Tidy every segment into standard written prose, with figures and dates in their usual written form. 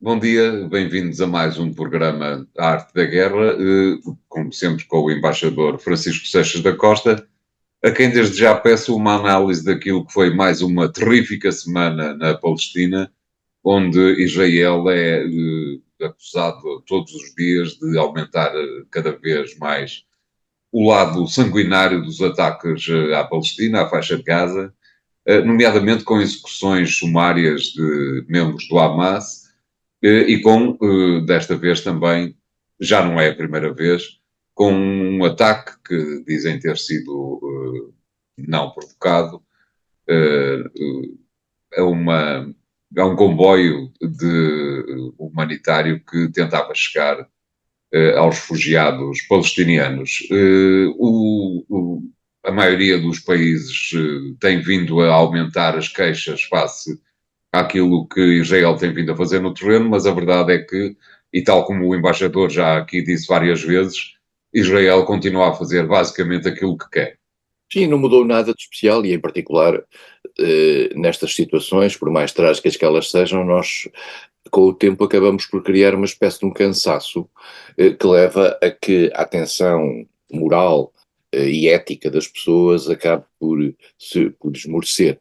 Bom dia, bem-vindos a mais um programa A Arte da Guerra, como sempre com o embaixador Francisco Seixas da Costa, a quem desde já peço uma análise daquilo que foi mais uma terrífica semana na Palestina, onde Israel é acusado todos os dias de aumentar cada vez mais o lado sanguinário dos ataques à Palestina, à faixa de Gaza, nomeadamente com execuções sumárias de membros do Hamas, e com, desta vez também, já não é a primeira vez, com um ataque que dizem ter sido não provocado a, uma, a um comboio humanitário que tentava chegar aos refugiados palestinianos. A maioria dos países tem vindo a aumentar as queixas face àquilo que Israel tem vindo a fazer no terreno, mas a verdade é que, e tal como o embaixador já aqui disse várias vezes, Israel continua a fazer basicamente aquilo que quer. Sim, não mudou nada de especial e, em particular, nestas situações, por mais trágicas que elas sejam, nós, com o tempo, acabamos por criar uma espécie de um cansaço que leva a que a atenção moral e ética das pessoas acabe por esmorecer.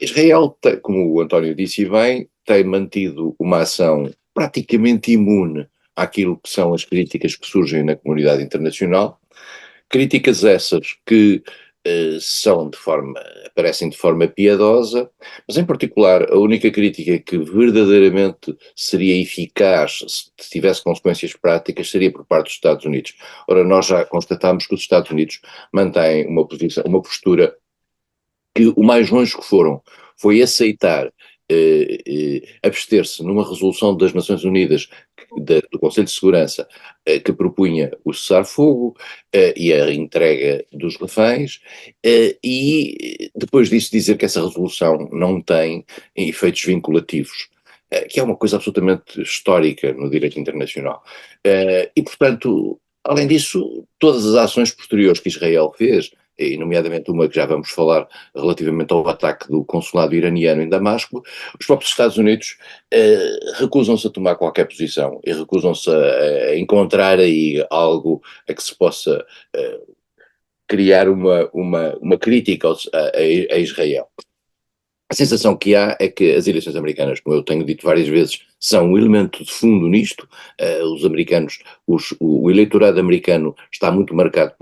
Israel, como o António disse e bem, tem mantido uma ação praticamente imune àquilo que são as críticas que surgem na comunidade internacional. Críticas essas que aparecem de forma piedosa, mas em particular a única crítica que verdadeiramente seria eficaz se tivesse consequências práticas seria por parte dos Estados Unidos. Ora, nós já constatámos que os Estados Unidos mantêm uma postura que o mais longe que foram foi aceitar abster-se numa resolução das Nações Unidas, do Conselho de Segurança, que propunha o cessar-fogo e a entrega dos reféns, e depois disso dizer que essa resolução não tem efeitos vinculativos, que é uma coisa absolutamente histórica no direito internacional. E, portanto, além disso, todas as ações posteriores que Israel fez, e nomeadamente uma que já vamos falar relativamente ao ataque do consulado iraniano em Damasco, os próprios Estados Unidos recusam-se a tomar qualquer posição e recusam-se a encontrar aí algo a que se possa criar uma crítica a Israel. A sensação que há é que as eleições americanas, como eu tenho dito várias vezes, são um elemento de fundo nisto. Os americanos, o eleitorado americano está muito marcado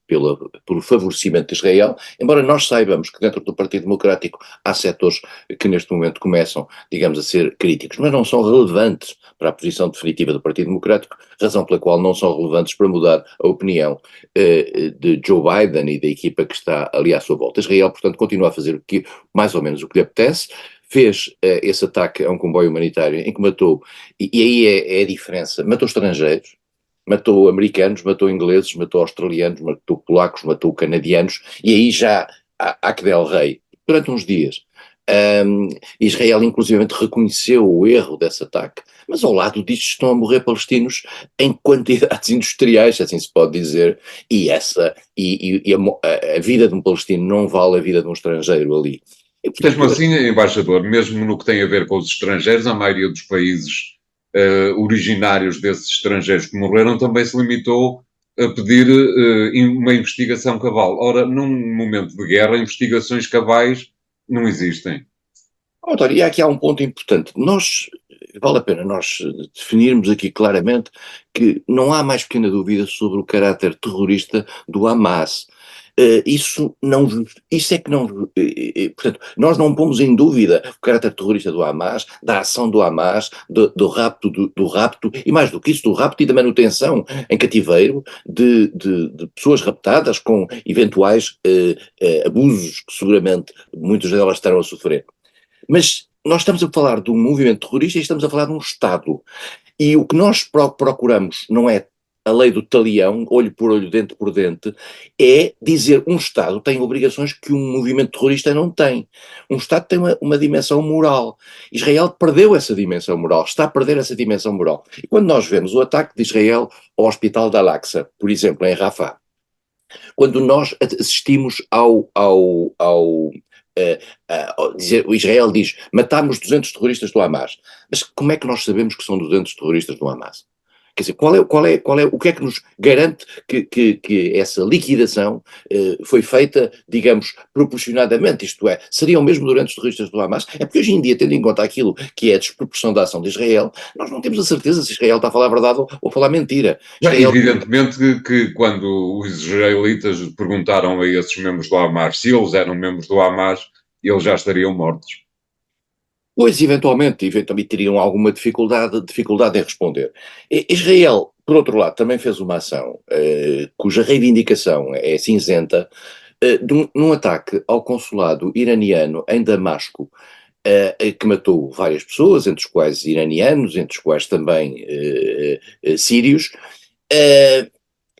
pelo favorecimento de Israel, embora nós saibamos que dentro do Partido Democrático há setores que neste momento começam, digamos, a ser críticos, mas não são relevantes para a posição definitiva do Partido Democrático, razão pela qual não são relevantes para mudar a opinião de Joe Biden e da equipa que está ali à sua volta. Israel, portanto, continua a fazer mais ou menos o que lhe apetece, fez esse ataque a um comboio humanitário em que matou, e aí é a diferença, matou estrangeiros, matou americanos, matou ingleses, matou australianos, matou polacos, matou canadianos, e aí já há que del rei, durante uns dias. Israel inclusivamente reconheceu o erro desse ataque, mas ao lado disto estão a morrer palestinos em quantidades industriais, assim se pode dizer, e a vida de um palestino não vale a vida de um estrangeiro ali. E, Mesmo portanto, assim, embaixador, mesmo no que tem a ver com os estrangeiros, a maioria dos países originários desses estrangeiros que morreram também se limitou a pedir uma investigação cabal. Ora, num momento de guerra, investigações cabais não existem. António, e aqui há um ponto importante. Vale a pena nós definirmos aqui claramente que não há mais pequena dúvida sobre o caráter terrorista do Hamas. Isso é que não, portanto, nós não pomos em dúvida o caráter terrorista do Hamas, da ação do Hamas, do rapto, do rapto, e mais do que isso, do rapto e da manutenção em cativeiro de pessoas raptadas com eventuais abusos que seguramente muitas delas estarão a sofrer. Mas nós estamos a falar de um movimento terrorista e estamos a falar de um Estado. E o que nós procuramos não é a lei do talião, olho por olho, dente por dente, é dizer um Estado tem obrigações que um movimento terrorista não tem. Um Estado tem uma dimensão moral. Israel perdeu essa dimensão moral, está a perder essa dimensão moral. E quando nós vemos o ataque de Israel ao Hospital de Al-Aqsa, por exemplo, em Rafah, quando nós assistimos dizer, o Israel diz, matámos 200 terroristas do Hamas. Mas como é que nós sabemos que são 200 terroristas do Hamas? Quer dizer, o que é que nos garante que essa liquidação foi feita, digamos, proporcionadamente, isto é, seriam mesmo durante os terroristas do Hamas? É porque hoje em dia, tendo em conta aquilo que é a desproporção da ação de Israel, nós não temos a certeza se Israel está a falar a verdade ou a falar mentira. Bem, Israel. evidentemente que quando os israelitas perguntaram a esses membros do Hamas se eles eram membros do Hamas, eles já estariam mortos. Pois, eventualmente teriam alguma dificuldade em responder. Israel, por outro lado, também fez uma ação cuja reivindicação é cinzenta, num ataque ao consulado iraniano em Damasco, que matou várias pessoas, entre os quais iranianos, entre os quais também sírios, eh,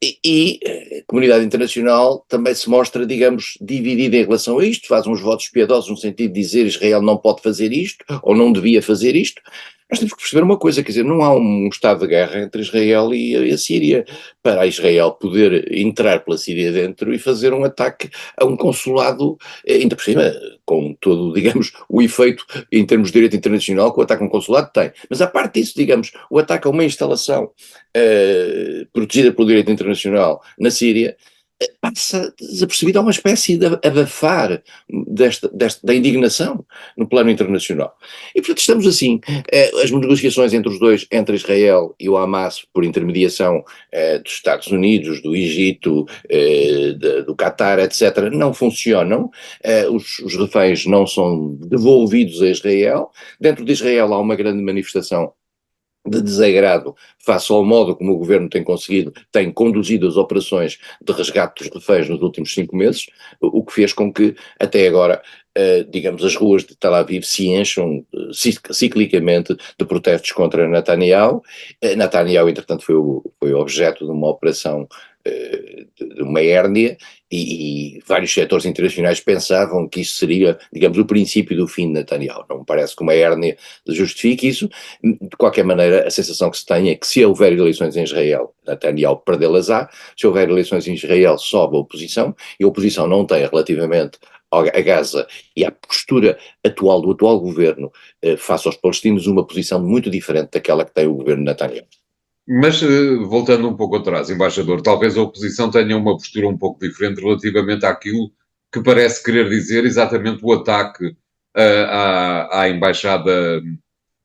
a comunidade internacional também se mostra, digamos, dividida em relação a isto, faz uns votos piedosos no sentido de dizer Israel não pode fazer isto, ou não devia fazer isto. Nós temos que perceber uma coisa, quer dizer, não há um estado de guerra entre Israel e a Síria, para a Israel poder entrar pela Síria dentro e fazer um ataque a um consulado, ainda por cima, com todo, digamos, o efeito em termos de direito internacional que o ataque a um consulado tem. Mas a parte disso, digamos, o ataque a uma instalação protegida pelo direito internacional na Síria, passa desapercebido a uma espécie de abafar da indignação no plano internacional. E portanto estamos assim, as negociações entre os dois, entre Israel e o Hamas, por intermediação dos Estados Unidos, do Egito, do Qatar, etc., não funcionam, os reféns não são devolvidos a Israel, dentro de Israel há uma grande manifestação de desagrado face ao modo como o governo tem conduzido as operações de resgate dos reféns nos últimos 5 meses, o que fez com que, até agora, digamos, as ruas de Tel Aviv se encham ciclicamente de protestos contra Netanyahu. Netanyahu, entretanto, foi objeto de uma operação de uma hérnia, e vários setores internacionais pensavam que isso seria, digamos, o princípio do fim de Netanyahu. Não me parece que uma hérnia justifique isso. De qualquer maneira, a sensação que se tem é que se houver eleições em Israel, Netanyahu perdê-las-á, se houver eleições em Israel, sobe a oposição, e a oposição não tem relativamente a Gaza e à postura atual do atual governo face aos palestinos uma posição muito diferente daquela que tem o governo Netanyahu. Mas, voltando um pouco atrás, embaixador, talvez a oposição tenha uma postura um pouco diferente relativamente àquilo que parece querer dizer exatamente o ataque à embaixada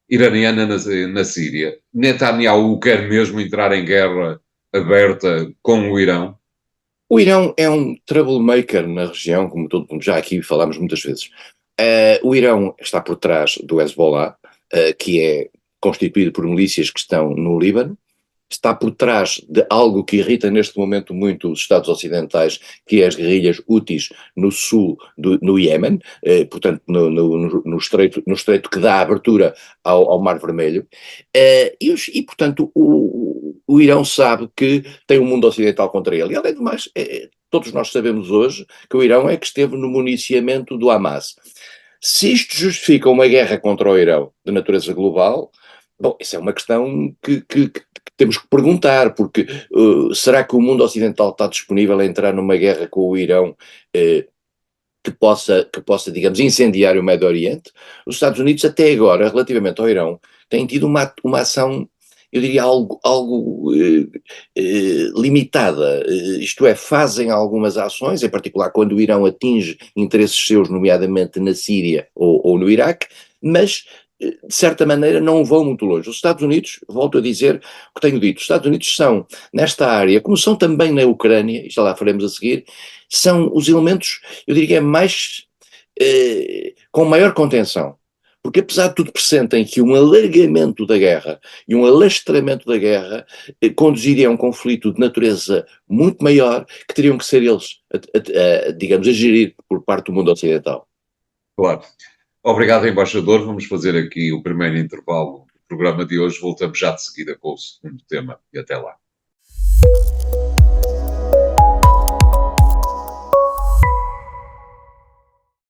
iraniana na Síria. Netanyahu quer mesmo entrar em guerra aberta com o Irão? O Irão é um troublemaker na região, como todo mundo já aqui falámos muitas vezes. O Irão está por trás do Hezbollah, que é constituído por milícias que estão no Líbano, está por trás de algo que irrita neste momento muito os Estados ocidentais, que é as guerrilhas Houthis no sul, no Iémen, portanto no estreito que dá abertura ao Mar Vermelho, portanto o Irão sabe que tem um mundo ocidental contra ele, e além do mais, todos nós sabemos hoje que o Irão é que esteve no municiamento do Hamas. Se isto justifica uma guerra contra o Irão de natureza global, bom, isso é uma questão que temos que perguntar, porque será que o mundo ocidental está disponível a entrar numa guerra com o Irão que possa, digamos, incendiar o Médio Oriente? Os Estados Unidos, até agora, relativamente ao Irão, têm tido uma ação, eu diria, algo limitada, isto é, fazem algumas ações, em particular quando o Irão atinge interesses seus, nomeadamente na Síria ou no Iraque, mas de certa maneira não vão muito longe. Os Estados Unidos, volto a dizer o que tenho dito, os Estados Unidos são, nesta área, como são também na Ucrânia, e já lá faremos a seguir, são os elementos, eu diria, com maior contenção. Porque apesar de tudo pressentem que um alargamento da guerra e um alastramento da guerra conduziria a um conflito de natureza muito maior, que teriam que ser eles, digamos, a gerir por parte do mundo ocidental. Claro. Obrigado, embaixador. Vamos fazer aqui o primeiro intervalo do programa de hoje. Voltamos já de seguida com o segundo tema e até lá.